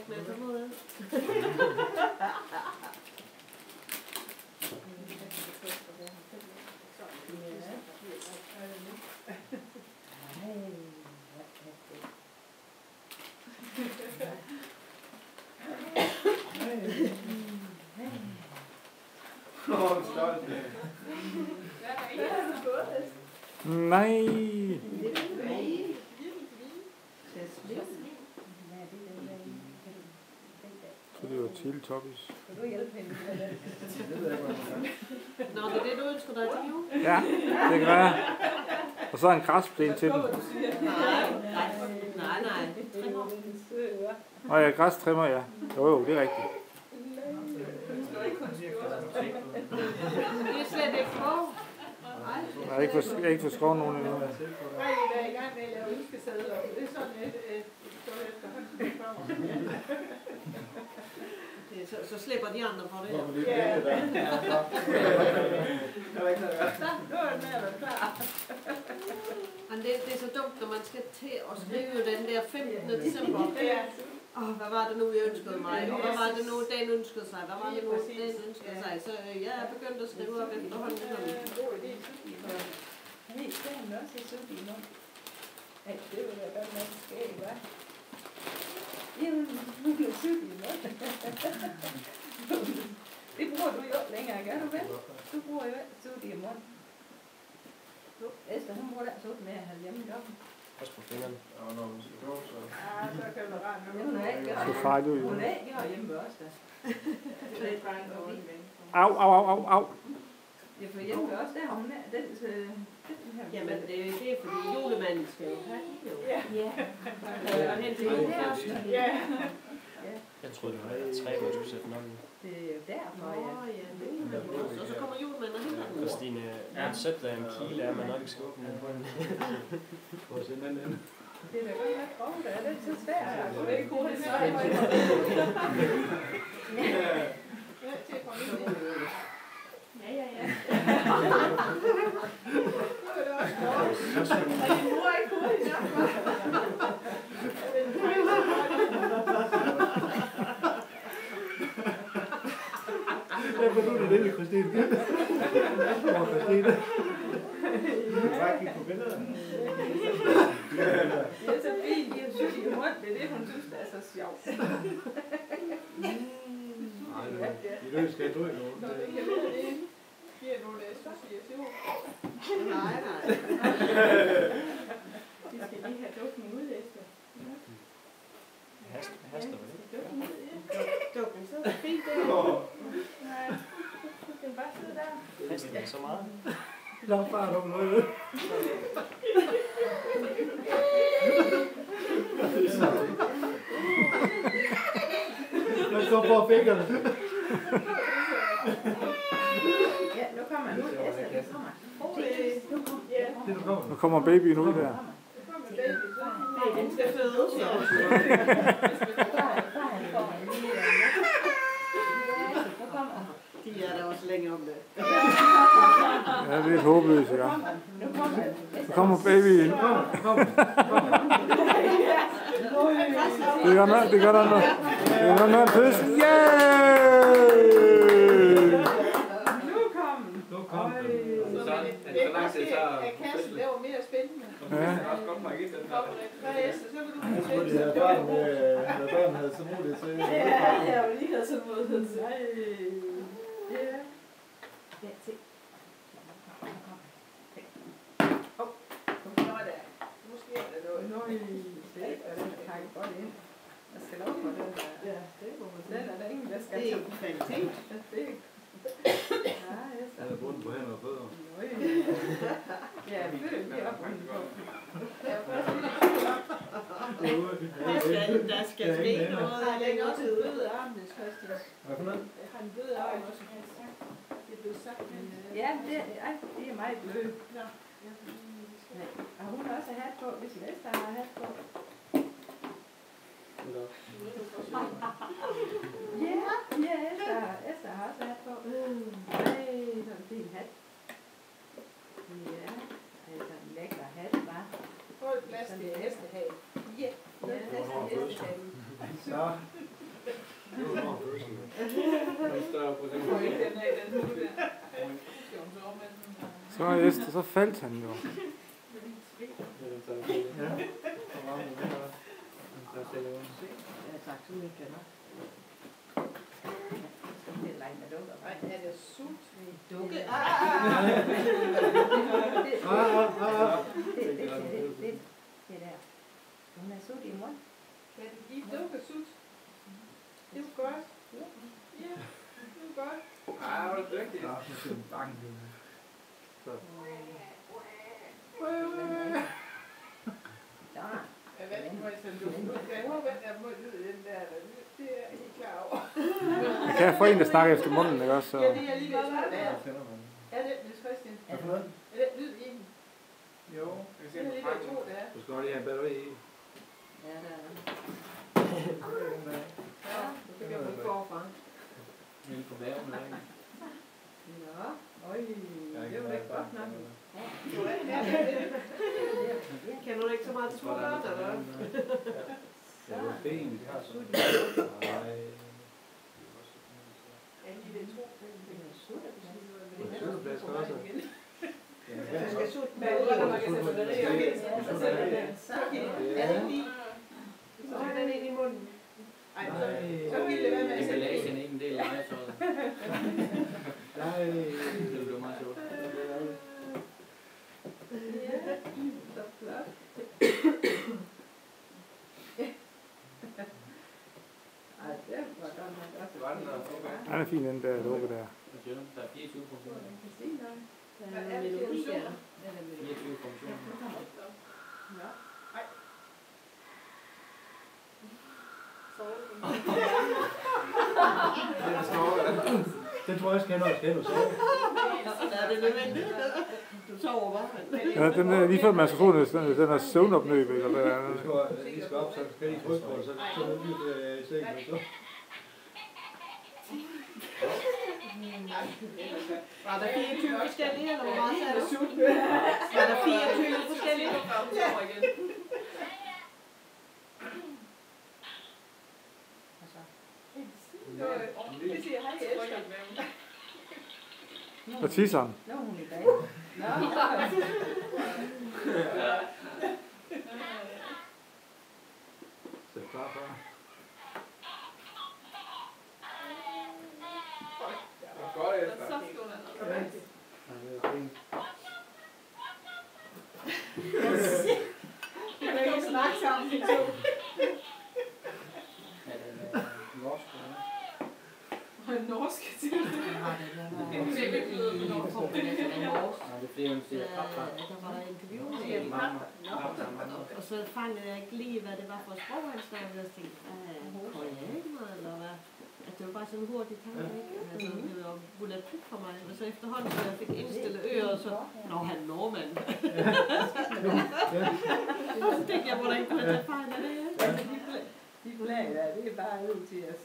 ikke med på måde. Nej. Så det var Teletubbies. Kan du hjælpe hende med det? Nå, det er det, du ønsker dig til jul? Ja, det gør jeg. Og så en græsplæne til den. Nej. Trimmer. Og ja, græstrimmer, ja. Jo, det er rigtigt. Det er slet ikke på. Jeg har ikke fået skåret nogen endnu. Nej, vi er i gang med at lave ønskesedler. Det er sådan et Så slipper de andre for det. Ja. Nu er det med at være klar. Men det er så dumt, når man skal til at skrive den der 15. december. Hvad var det nu, jeg ønskede mig? Og hvad var det nu, den ønskede sig? Hvad var det nu, den ønskede sig? Så jeg er begyndt at skrive op efterhånden. Nej, det er han også i sødt i nu. Nej, det vil være godt nok skægt, hva'? Jamen, nu bliver det sødt i nu. Det bruger du jo længere, gør du vel? Du bruger jo ikke sødt i morgen. Esther, hun bruger da sødt med at have hjemme i dag. Også på fingrene. Og når hun skal gå, så... Ja, så kan du rette noget. Så fejl du jo. Hun er ikke hjemme ved os, da. Det er bare en dårlig ven. Au. Ja, for hjemme ved os, der har hun den her. Jamen, det er fordi julemanden skal jo have det jo. Ja. Og hen til julefrokosten. Ja. Jeg troede, det var 3 år, du skulle sætte den op i. Det er jo derfor, ja. Og så kommer julemanden og henter den. Christine, konceptet af en kile er, at man nok ikke skal åbne den på en. Prøv at sende den ind. Det er da godt nok grov, det er lidt så svært. Det er ikke god, det er Ja. Din mor er ikke hurtig nok, Derfor er det det, Christine. Christine. Du bare kigge på billederne. Det er så fint, de har sygt i munden. Det er det, hun synes, der er så sjovt. Nej, det er skal du ikke nogen. Nå, det kan være det. Giver nogle association. Nej. De skal lige have dukken ud efter. Haster vel ikke? Dukken, så er det fint det. Nej, du kan bare sidde der. Haster det så meget? Lad bare om noget. Lad gå på fingrene. Ja, nu kommer han ud. Esther, det kommer. Nu kommer babyen ud der. Nu kommer baby. Den skal fødes jo. De er der også længe om det. Ja, det er et håbløst, ja. Nu kommer babyen. Det gør noget. Det gør noget fødsel. Yay! Nu kom den. Så lang tid, så kassen laver mere spændende. Ja. Hvad Esther, så vil du Jeg tror, de havde børn havde så muligt til. Ja, jeg vil lige have sådan noget. Ja. Ja, se. Nå da. Nu sker der noget. Nå, det er den pakke godt ind. Jeg skal lov for det. Ja, det må man sige. Den er der ingen, der skal tage. Det er kvalitet. Det er ja, Esther. Han er bundet på hænder og fødder. Ja, jeg føler lige op på den på. Jeg er først lidt Der skal ske noget. Jeg lægger også et bløde arm, Christian. Hvad for noget? Jeg har en bløde arm også. Det blev sagt, men... Ja, det er meget blød. Ja. Og hun har også hat på, hvis Esther har hat på. Ja, Esther har også hat på. Nej, så er en fin hat. Ja, altså en lækker hat, hva'? Få et plads til hestehage. Ja, plads til hestehage. Så. Det var meget følelse. En større procent. Så Esther, så faldt han jo. Ja. Og varme med det. Der stiller hun. Jeg har sagt så mycket nu. Det er langt med dukker. Nej, er det sut? Dukke. Ja. Det der. Hun er sut i munden. Kan du give dukke sut? Det er jo godt. Ja, det er godt. Ej, hvor er det dygtigt. Ja, så skal den bange. Så. Så. Jeg ved ikke, hvor jeg skal lukke ud. Jeg håber, at jeg må lyde den der. Det er jeg ikke klar over. Jeg kan få en, der snakker efter munden, ikke også? Så. Ja, det er lige ved sådan der. Så sender man. Er det Niels Christian? Hvad for noget? Er det lyd i den? Jo, Det er lige ved to, det er. du skal også lige have batteri i. Ja, der er. Ja, det kan man forfra. Vil på væven, ikke? Nå, øj, det var ikke godt nok. Kender du ikke så meget til små børn, eller hvad? Ja, det er ben. Nej. Ja, lige ved to. Sutteplads også. Du skal sutte med ud, når man kan sætte batterier. Så sætter den. Så er det lige. Så er den ind i munden. Ej, så vil det være med at sætte Emballagen er ikke en del af legetøjet. Nej. Det blev meget sjovt. Ja, så flot. Ej, det var godt nok også. Var den der? Okay. Han er fin, den der dukke der. Der er 24 funktioner. Hvad er det, du siger? 24 funktioner. Ja. Ej. Den tror jeg skal noget skal du sove. Er det nødvendigt? Du sover bare. Ja, den er lige før man skal tro, den er søvnopnøb, eller hvad er Du skal op, så skal I trykke på det, så er det lige i sengen. Og så. Var der 24 forskellige, eller hvor meget er det sut? Var der 24 forskellige? Det siger hej, Esther. Og tisseren. Nu er hun i bag. Så klar for. Godt efter. Vi kan ikke snakke sammen, de to. Er det norsk? Og en norsk til det. Nej, det er fordi, hun siger pappa. Der var der interview med og så fangede jeg ikke lige, hvad det var for sprog, han snakkede, og jeg tænkte, koreaner, eller hvad? At det var bare sådan en hurtig tanke, ikke? Altså, det var bulletproof for mig, og så efterhånden, så jeg fik indstillet ører, så, han er nordmand. Og så tænkte jeg, hvordan kunne jeg tage fejl af det? De flag, det er bare ud til os.